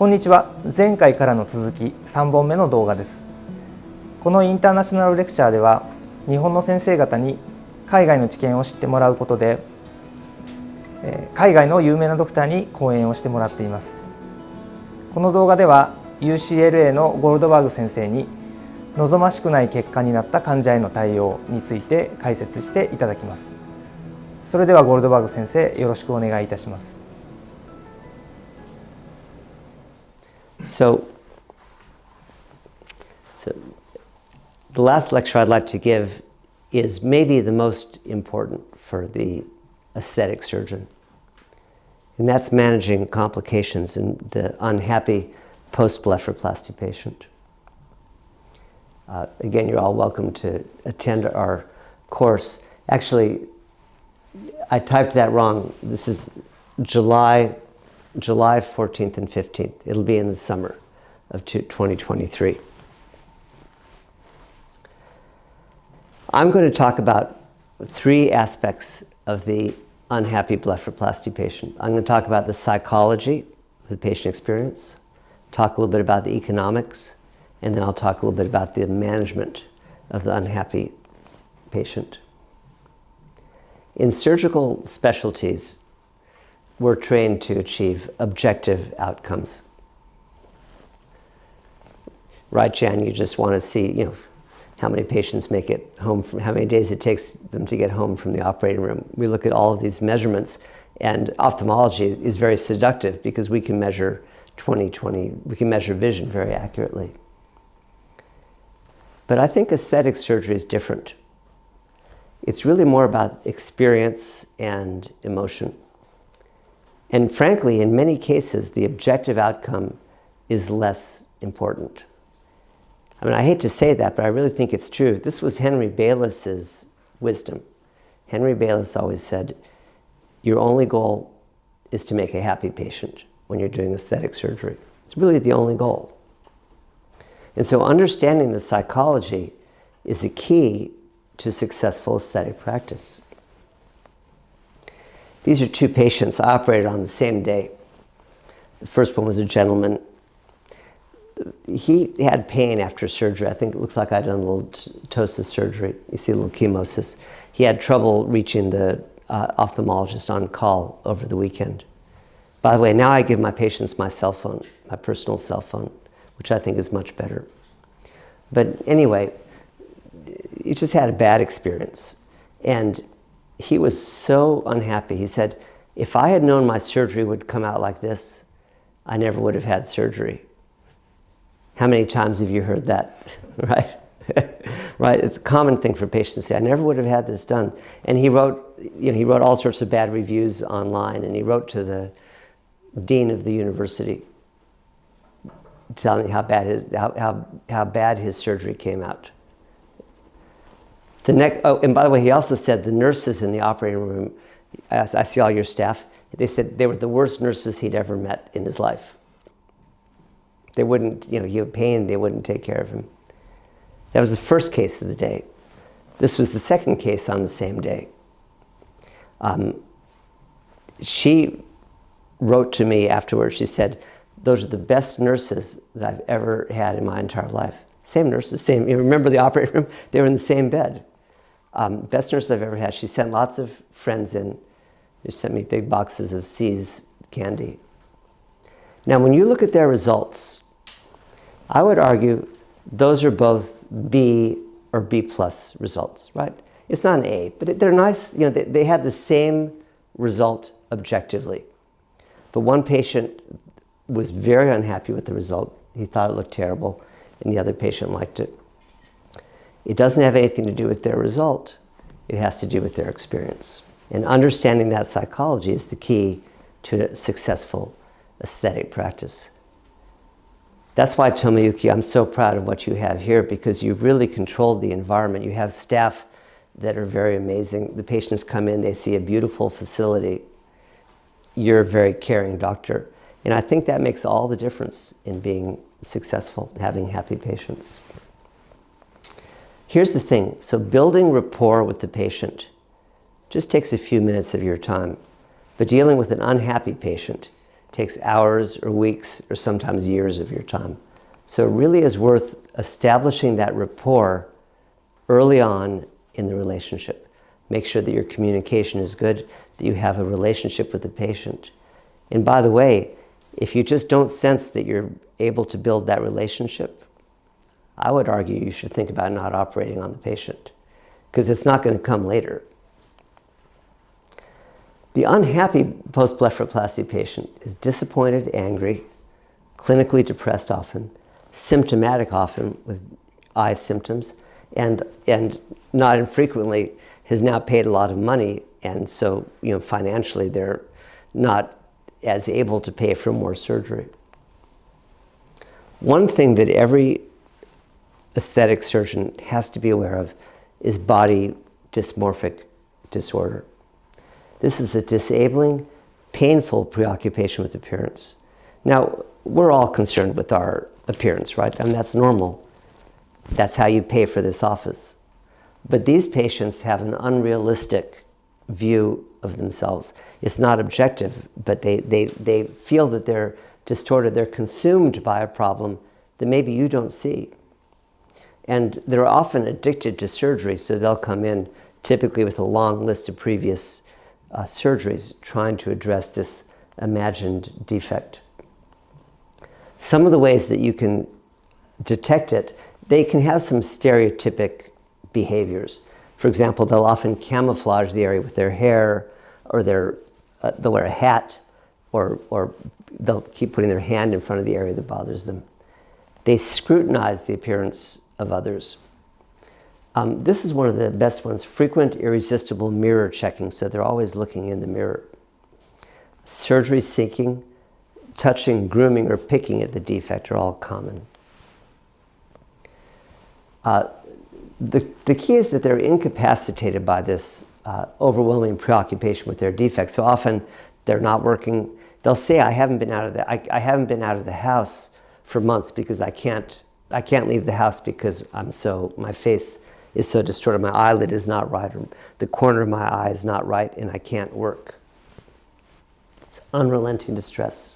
こんにちは。前回からの続き3本目の動画です。このインターナショナルレクチャーでは日本の先生方に海外の知見を知ってもらうことで海外の有名なドクターに講演をしてもらっています。この動画では UCLA のゴールドバーグ先生に望ましくない結果になった患者への対応について解説していただきます。それではゴールドバーグ先生、よろしくお願いいたします。So the last lecture I'd like to give is maybe the most important for the aesthetic surgeon, and that's managing complications in the unhappy post-blepharoplasty patient. Again, you're all welcome to attend our course. Actually, I typed that wrong. This is July 14th and 15th. It'll be in the summer of 2023. I'm going to talk about three aspects of the unhappy blepharoplasty patient. I'm going to talk about the psychology of the patient experience, talk a little bit about the economics, and then I'll talk a little bit about the management of the unhappy patient. In surgical specialties, we're trained to achieve objective outcomes. Right, Jan? You just want to see, how many patients make it home from, how many days it takes them to get home from the operating room. We look at all of these measurements, and ophthalmology is very seductive because we can measure we can measure vision very accurately. But I think aesthetic surgery is different. It's really more about experience and emotion. And frankly, in many cases, the objective outcome is less important. I mean, I hate to say that, but I really think it's true. This was Henry Baylis's wisdom. Henry Baylis always said, your only goal is to make a happy patient when you're doing aesthetic surgery. It's really the only goal. And so understanding the psychology is a key to successful aesthetic practice. These are two patients I operated on the same day. The first one was a gentleman. He had pain after surgery. I think it looks like I'd done a little ptosis surgery. You see a little chemosis. He had trouble reaching the ophthalmologist on call over the weekend. By the way, now I give my patients my cell phone, my personal cell phone, which I think is much better. But anyway, he just had a bad experience. And he was so unhappy. He said, if I had known my surgery would come out like this, I never would have had surgery. How many times have you heard that, right? Right? It's a common thing for patients to say, I never would have had this done. And he wrote all sorts of bad reviews online, and he wrote to the dean of the university telling how bad his surgery came out. And by the way, he also said the nurses in the operating room, I see all your staff, they said they were the worst nurses he'd ever met in his life. They wouldn't, he had pain, they wouldn't take care of him. That was the first case of the day. This was the second case on the same day. She wrote to me afterwards, she said, those are the best nurses that I've ever had in my entire life. Same nurses, you remember the operating room? They were in the same bed. Best nurse I've ever had. She sent lots of friends in. She sent me big boxes of C's candy. Now, when you look at their results, I would argue those are both B or B plus results, right? It's not an A, but they're nice. They had the same result objectively. But one patient was very unhappy with the result. He thought it looked terrible, and the other patient liked it. It doesn't have anything to do with their result. It has to do with their experience. And understanding that psychology is the key to a successful aesthetic practice. That's why, Tomoyuki, I'm so proud of what you have here, because you've really controlled the environment. You have staff that are very amazing. The patients come in, they see a beautiful facility. You're a very caring doctor. And I think that makes all the difference in being successful, having happy patients. Here's the thing. So building rapport with the patient just takes a few minutes of your time. But dealing with an unhappy patient takes hours or weeks or sometimes years of your time. So it really is worth establishing that rapport early on in the relationship. Make sure that your communication is good, that you have a relationship with the patient. And by the way, if you just don't sense that you're able to build that relationship, I would argue you should think about not operating on the patient, because it's not going to come later. The unhappy post-blepharoplasty patient is disappointed, angry, clinically depressed often, symptomatic often with eye symptoms, and not infrequently has now paid a lot of money, and so financially they're not as able to pay for more surgery. One thing that every aesthetic surgeon has to be aware of is body dysmorphic disorder. This is a disabling, painful preoccupation with appearance. Now, we're all concerned with our appearance, right? I mean, that's normal. That's how you pay for this office. But these patients have an unrealistic view of themselves. It's not objective, but they feel that they're distorted. They're consumed by a problem that maybe you don't see. And they're often addicted to surgery, so they'll come in typically with a long list of previous surgeries trying to address this imagined defect. Some of the ways that you can detect it, they can have some stereotypic behaviors. For example, they'll often camouflage the area with their hair, or they'll wear a hat, or they'll keep putting their hand in front of the area that bothers them. They scrutinize the appearance of others. This is one of the best ones, frequent irresistible mirror checking, so they're always looking in the mirror. Surgery seeking, touching, grooming, or picking at the defect are all common. The key is that they're incapacitated by this overwhelming preoccupation with their defects. So often they're not working. They'll say, I haven't been out of the house for months because I can't leave the house because my face is so distorted, my eyelid is not right, or the corner of my eye is not right, and I can't work. It's unrelenting distress.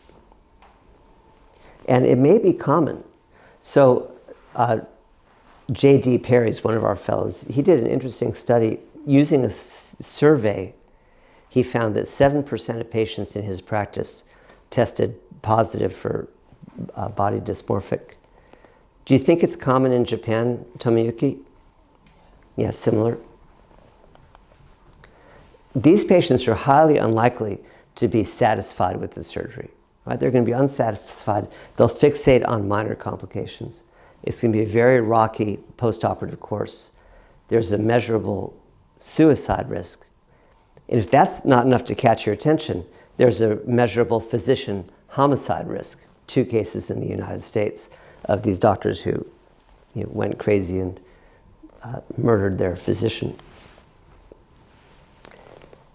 And it may be common. So J.D. Perry's one of our fellows. He did an interesting study using a survey. He found that 7% of patients in his practice tested positive for body dysmorphic. Do you think it's common in Japan, Tomiyuki? Yeah, similar. These patients are highly unlikely to be satisfied with the surgery. Right? They're going to be unsatisfied. They'll fixate on minor complications. It's going to be a very rocky post-operative course. There's a measurable suicide risk. And if that's not enough to catch your attention, there's a measurable physician homicide risk. 2 cases in the United States of these doctors who went crazy and murdered their physician.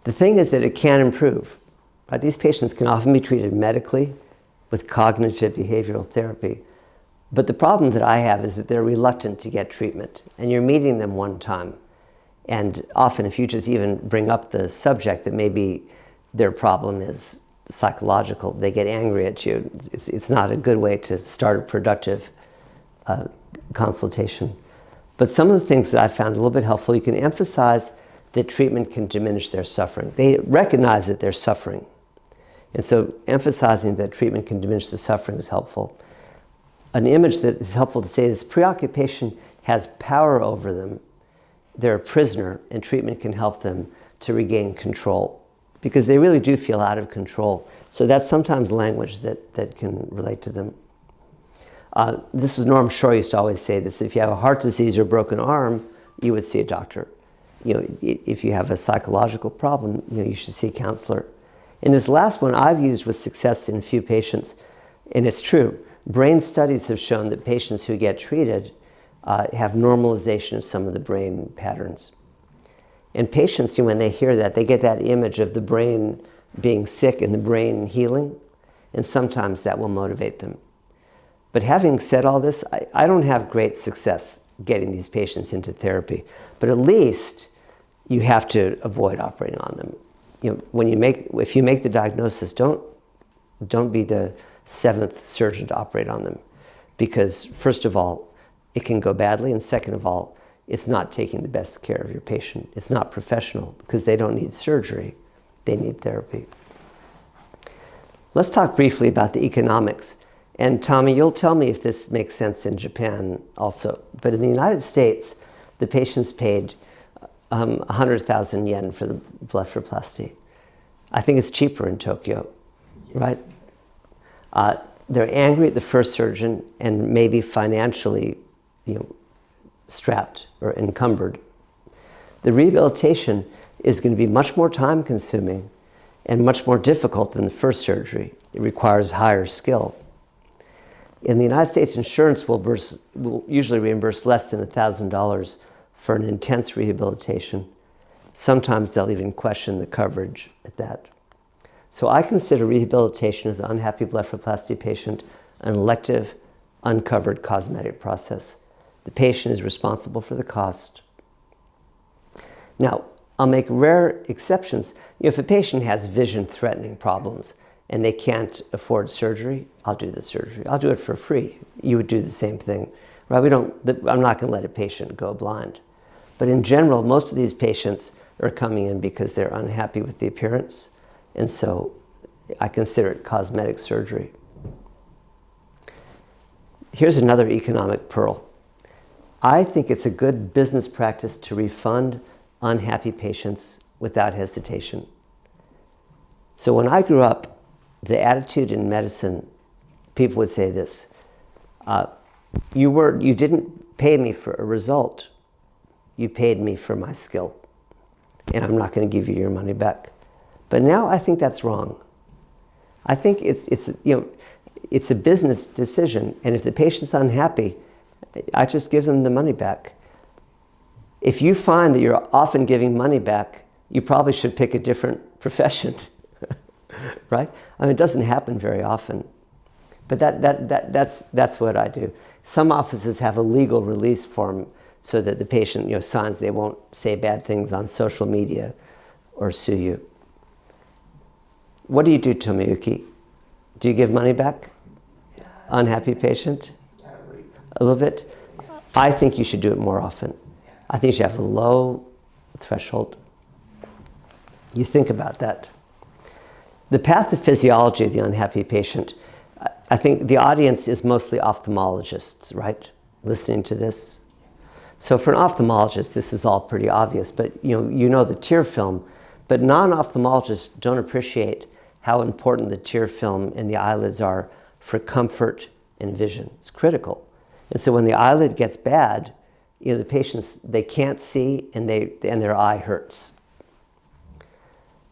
The thing is that it can improve. Right? These patients can often be treated medically with cognitive behavioral therapy. But the problem that I have is that they're reluctant to get treatment, and you're meeting them one time. And often if you just even bring up the subject that maybe their problem is psychological, they get angry at you. It's not a good way to start a productive consultation. But some of the things that I found a little bit helpful, you can emphasize that treatment can diminish their suffering. They recognize that they're suffering. And so emphasizing that treatment can diminish the suffering is helpful. An image that is helpful to say is preoccupation has power over them. They're a prisoner, and treatment can help them to regain control, because they really do feel out of control. So that's sometimes language that can relate to them. This is Norm Shore used to always say this: if you have a heart disease or broken arm, you would see a doctor. If you have a psychological problem, you should see a counselor. And this last one I've used with success in a few patients, and it's true. Brain studies have shown that patients who get treated have normalization of some of the brain patterns. And patients, when they hear that, they get that image of the brain being sick and the brain healing, and sometimes that will motivate them. But having said all this, I don't have great success getting these patients into therapy. But at least you have to avoid operating on them. If you make the diagnosis, don't Don't be the seventh surgeon to operate on them. Because first of all, it can go badly, and second of all, it's not taking the best care of your patient. It's not professional, because they don't need surgery, they need therapy. Let's talk briefly about the economics. And Tommy, you'll tell me if this makes sense in Japan also. But in the United States, the patients paid 100,000 yen for the blepharoplasty. I think it's cheaper in Tokyo, right? They're angry at the first surgeon and maybe financially, strapped or encumbered. The rehabilitation is going to be much more time consuming and much more difficult than the first surgery. It requires higher skill. In the United States, insurance will usually reimburse less than $1,000 for an intense rehabilitation. Sometimes they'll even question the coverage at that. So I consider rehabilitation of the unhappy blepharoplasty patient an elective, uncovered cosmetic process. The patient is responsible for the cost. Now, I'll make rare exceptions. If a patient has vision-threatening problems and they can't afford surgery, I'll do the surgery. I'll do it for free. You would do the same thing, right? I'm not going to let a patient go blind. But in general, most of these patients are coming in because they're unhappy with the appearance, and so I consider it cosmetic surgery. Here's another economic pearl. I think it's a good business practice to refund unhappy patients without hesitation. So when I grew up, the attitude in medicine, people would say this, you didn't pay me for a result, you paid me for my skill, and I'm not going to give you your money back. But now I think that's wrong. I think it's a business decision, and if the patient's unhappy, I just give them the money back. If you find that you're often giving money back, you probably should pick a different profession, right? I mean, it doesn't happen very often, but that's what I do. Some offices have a legal release form so that the patient signs they won't say bad things on social media or sue you. What do you do, Tomiyuki? Do you give money back? Yeah. Unhappy patient? A little bit? I think you should do it more often. I think you should have a low threshold. You think about that. The pathophysiology of the unhappy patient, I think the audience is mostly ophthalmologists, right? Listening to this. So for an ophthalmologist, this is all pretty obvious, but you know the tear film, but non-ophthalmologists don't appreciate how important the tear film and the eyelids are for comfort and vision. It's critical. And so when the eyelid gets bad, the patients, they can't see and their eye hurts.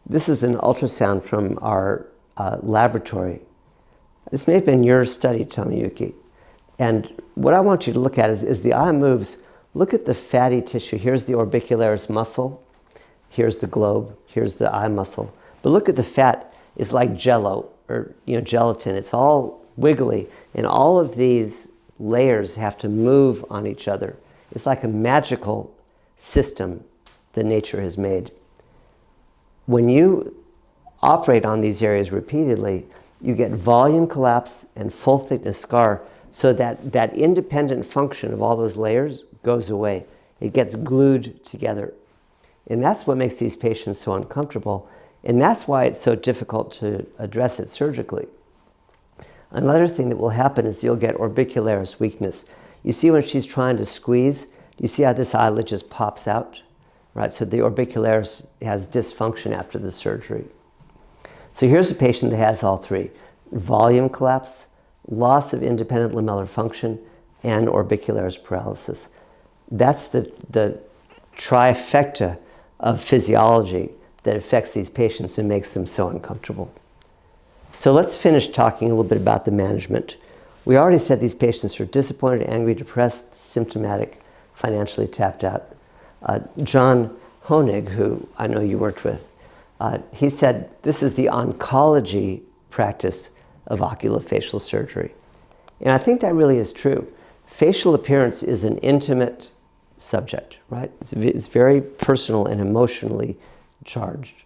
This is an ultrasound from our laboratory. This may have been your study, Tomiyuki. And what I want you to look at is the eye moves. Look at the fatty tissue. Here's the orbicularis muscle. Here's the globe. Here's the eye muscle. But look at the fat. It's like jello or gelatin. It's all wiggly. And all of these layers have to move on each other. It's like a magical system that nature has made. When you operate on these areas repeatedly, you get volume collapse and full thickness scar, so that independent function of all those layers goes away. It gets glued together. And that's what makes these patients so uncomfortable. And that's why it's so difficult to address it surgically. Another thing that will happen is you'll get orbicularis weakness. You see when she's trying to squeeze, you see how this eyelid just pops out? Right, so the orbicularis has dysfunction after the surgery. So here's a patient that has all three: volume collapse, loss of independent lamellar function, and orbicularis paralysis. That's the trifecta of physiology that affects these patients and makes them so uncomfortable. So let's finish talking a little bit about the management. We already said these patients are disappointed, angry, depressed, symptomatic, financially tapped out. John Honig, who I know you worked with, he said this is the oncology practice of oculofacial surgery. And I think that really is true. Facial appearance is an intimate subject, right? It's very personal and emotionally charged.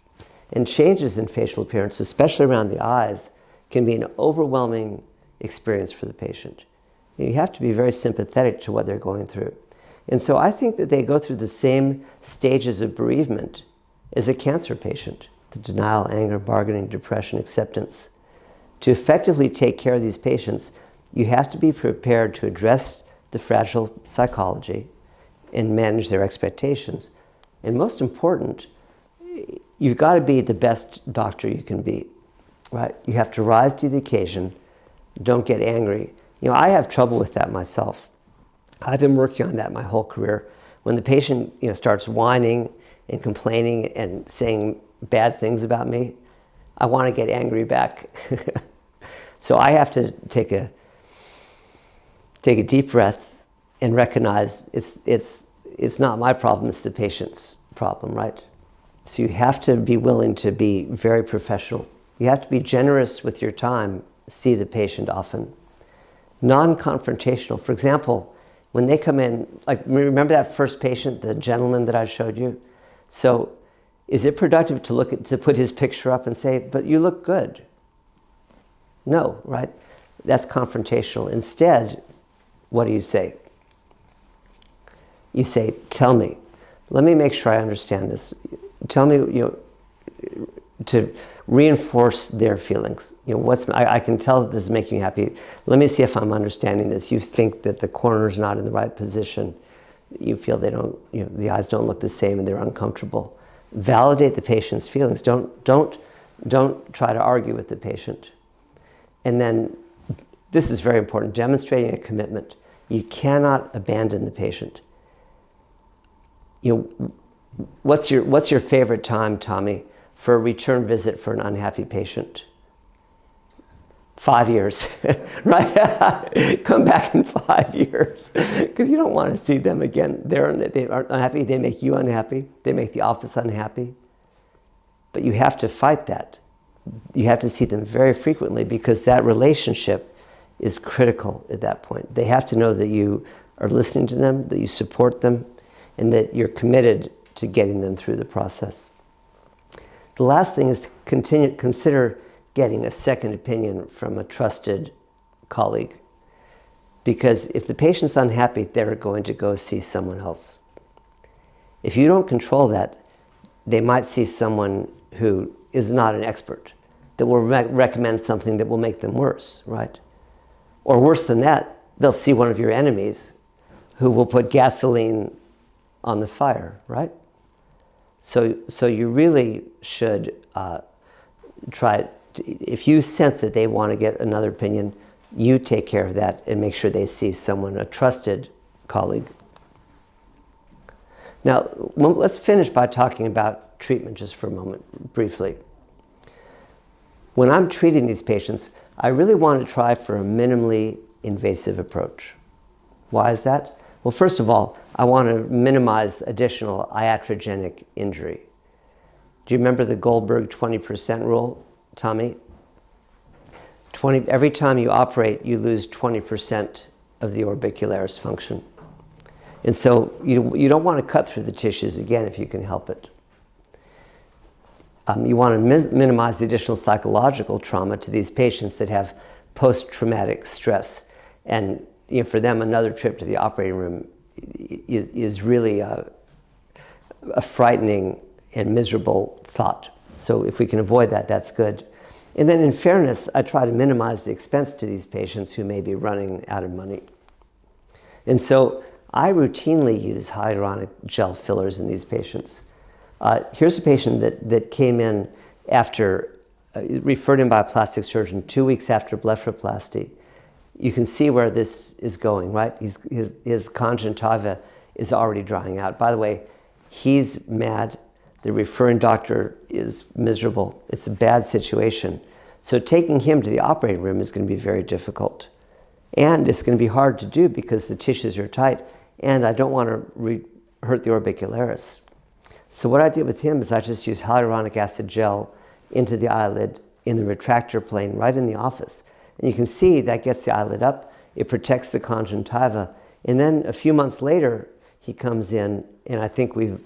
And changes in facial appearance, especially around the eyes, can be an overwhelming experience for the patient. You have to be very sympathetic to what they're going through. And so I think that they go through the same stages of bereavement as a cancer patient: the denial, anger, bargaining, depression, acceptance. To effectively take care of these patients, you have to be prepared to address the fragile psychology and manage their expectations. And most important, you've got to be the best doctor you can be, right? You have to rise to the occasion. Don't get angry. You know, I have trouble with that myself. I've been working on that my whole career. When the patient, starts whining and complaining and saying bad things about me, I want to get angry back. So I have to take a deep breath and recognize it's not my problem, it's the patient's problem, right? So you have to be willing to be very professional. You have to be generous with your time, see the patient often. Non-confrontational. For example, when they come in, like, remember that first patient, the gentleman that I showed you? So is it productive to put his picture up and say, but you look good? No, right? That's confrontational. Instead, what do you say? You say, tell me. Let me make sure I understand this. Tell me, to reinforce their feelings. I can tell that this is making you happy. Let me see if I'm understanding this. You think that the corner's not in the right position. You feel they don't, the eyes don't look the same and they're uncomfortable. Validate the patient's feelings. Don't try to argue with the patient. And then, this is very important, demonstrating a commitment. You cannot abandon the patient. What's your favorite time, Tommy, for a return visit for an unhappy patient? 5 years, right? Come back in 5 years, because you don't want to see them again. They aren't unhappy. They make you unhappy. They make the office unhappy. But you have to fight that. You have to see them very frequently, because that relationship is critical at that point. They have to know that you are listening to them, that you support them, and that you're committed to getting them through the process. The last thing is to consider getting a second opinion from a trusted colleague. Because if the patient's unhappy, they're going to go see someone else. If you don't control that, they might see someone who is not an expert, that will recommend something that will make them worse, right? Or worse than that, they'll see one of your enemies who will put gasoline on the fire, right? So you really should try, if you sense that they want to get another opinion, you take care of that and make sure they see someone, a trusted colleague. Now, let's finish by talking about treatment just for a moment, briefly. When I'm treating these patients, I really want to try for a minimally invasive approach. Why is that? Well, first of all, I want to minimize additional iatrogenic injury. Do you remember the Goldberg 20% rule, Tommy? Every time you operate, you lose 20% of the orbicularis function. And so you don't want to cut through the tissues again if you can help it. You want to minimize the additional psychological trauma to these patients that have post-traumatic stress. And for them, another trip to the operating room is really a frightening and miserable thought. So if we can avoid that, that's good. And then in fairness, I try to minimize the expense to these patients who may be running out of money. And so I routinely use hyaluronic gel fillers in these patients. Here's a patient that came in after, referred in by a plastic surgeon 2 weeks after blepharoplasty. You can see where this is going, right? His conjunctiva is already drying out. By the way, he's mad. The referring doctor is miserable. It's a bad situation. So taking him to the operating room is going to be very difficult. And it's going to be hard to do because the tissues are tight, and I don't want to hurt the orbicularis. So what I did with him is I just used hyaluronic acid gel into the eyelid in the retractor plane right in the office. And you can see that gets the eyelid up, it protects the conjunctiva, and then a few months later, he comes in, and I think we've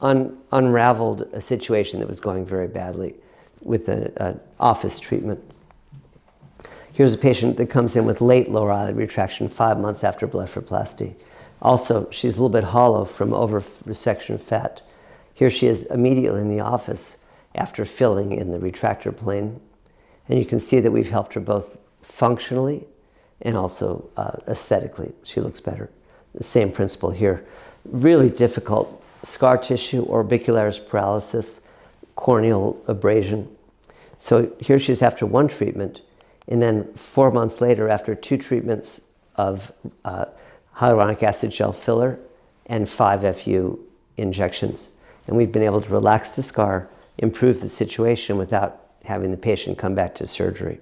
unraveled a situation that was going very badly with an office treatment. Here's a patient that comes in with late lower eyelid retraction 5 months after blepharoplasty. Also, she's a little bit hollow from over-resection of fat. Here she is immediately in the office after filling in the retractor plane. And you can see that we've helped her both functionally and also aesthetically. She looks better. The same principle here. Really difficult scar tissue, orbicularis paralysis, corneal abrasion. So here she is after one treatment, and then 4 months later after 2 treatments of hyaluronic acid gel filler and 5 FU injections. And we've been able to relax the scar, improve the situation without having the patient come back to surgery.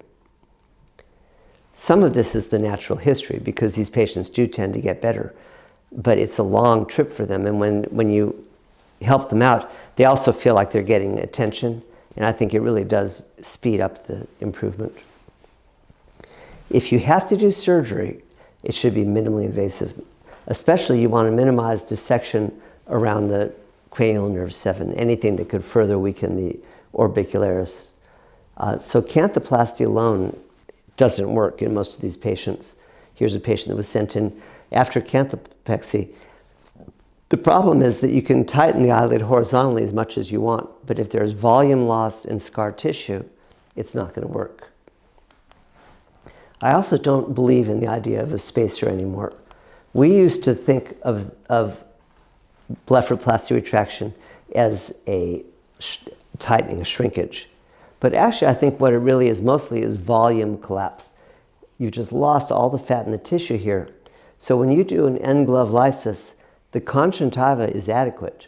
Some of this is the natural history because these patients do tend to get better, but it's a long trip for them. And when you help them out, they also feel like they're getting attention, and I think it really does speed up the improvement. If you have to do surgery, it should be minimally invasive. Especially you want to minimize dissection around the cranial nerve 7, anything that could further weaken the orbicularis. So canthoplasty alone doesn't work in most of these patients. Here's a patient that was sent in after canthopexy. The problem is that you can tighten the eyelid horizontally as much as you want, but if there's volume loss in scar tissue, it's not going to work. I also don't believe in the idea of a spacer anymore. We used to think of blepharoplasty retraction as a tightening, a shrinkage. But actually, I think what it really is mostly is volume collapse. You've just lost all the fat in the tissue here. So when you do an end glove lysis, the conjunctiva is adequate.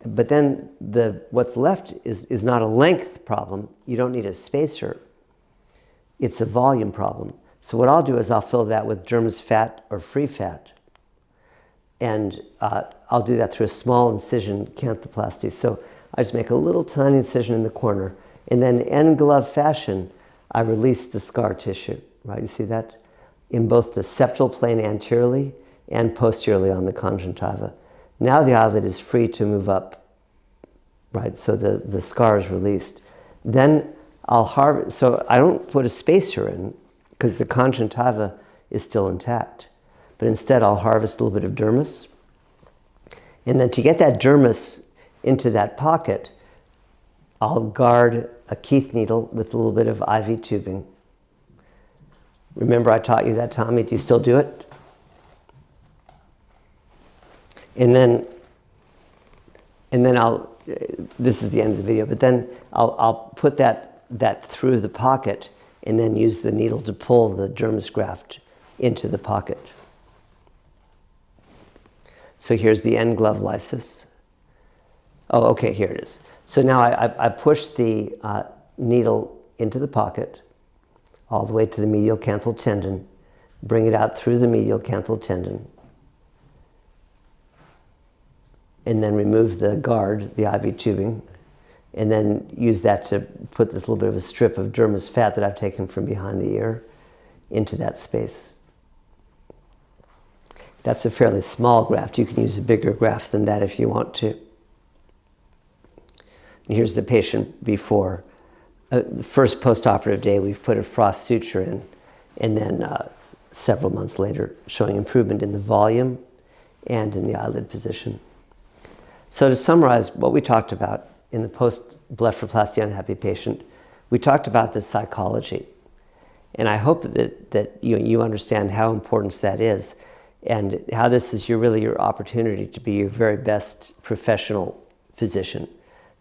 But then what's left is not a length problem. You don't need a spacer. It's a volume problem. So what I'll do is I'll fill that with dermis fat or free fat. And I'll do that through a small incision canthoplasty. So I just make a little tiny incision in the corner. And then end glove fashion, I release the scar tissue, right? You see that? In both the septal plane anteriorly and posteriorly on the conjunctiva. Now the eyelid is free to move up, right? So the scar is released. Then I'll harvest, so I don't put a spacer in because the conjunctiva is still intact. But instead I'll harvest a little bit of dermis. And then to get that dermis into that pocket, I'll guard a Keith needle with a little bit of IV tubing. Remember I taught you that, Tommy? Do you still do it? And then I'll, this is the end of the video, but then I'll put that through the pocket and then use the needle to pull the dermis graft into the pocket. So here's the end glove lysis. Oh, okay, here it is. So now I push the needle into the pocket, all the way to the medial canthal tendon, bring it out through the medial canthal tendon, and then remove the guard, the IV tubing, and then use that to put this little bit of a strip of dermis fat that I've taken from behind the ear into that space. That's a fairly small graft. You can use a bigger graft than that if you want to. And here's the patient before. The first postoperative day, we've put a frost suture in, and then several months later, showing improvement in the volume and in the eyelid position. So to summarize what we talked about in the post-blepharoplasty unhappy patient, we talked about the psychology. And I hope that you understand how important that is and how this is really your opportunity to be your very best professional physician,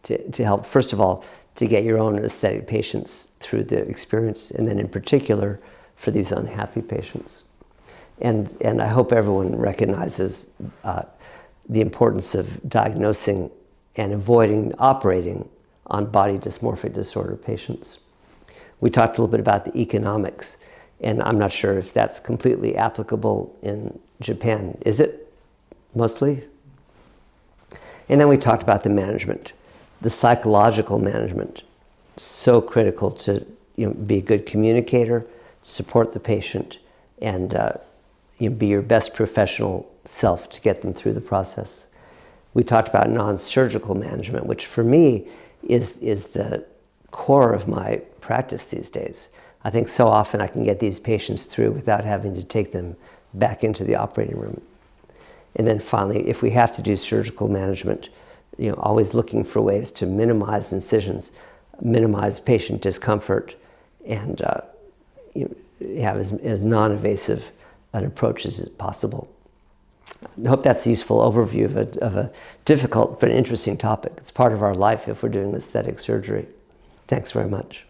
to help, first of all, to get your own aesthetic patients through the experience, and then in particular for these unhappy patients. And I hope everyone recognizes the importance of diagnosing and avoiding operating on body dysmorphic disorder patients. We talked a little bit about the economics, and I'm not sure if that's completely applicable in Japan. Is it? Mostly? And then we talked about the management, the psychological management. So critical to be a good communicator, support the patient, and be your best professional self to get them through the process. We talked about non-surgical management, which for me is the core of my practice these days. I think so often I can get these patients through without having to take them back into the operating room. And then finally, if we have to do surgical management, always looking for ways to minimize incisions, minimize patient discomfort, and have as non-invasive an approach as possible. I hope that's a useful overview of a difficult but interesting topic. It's part of our life if we're doing aesthetic surgery. Thanks very much.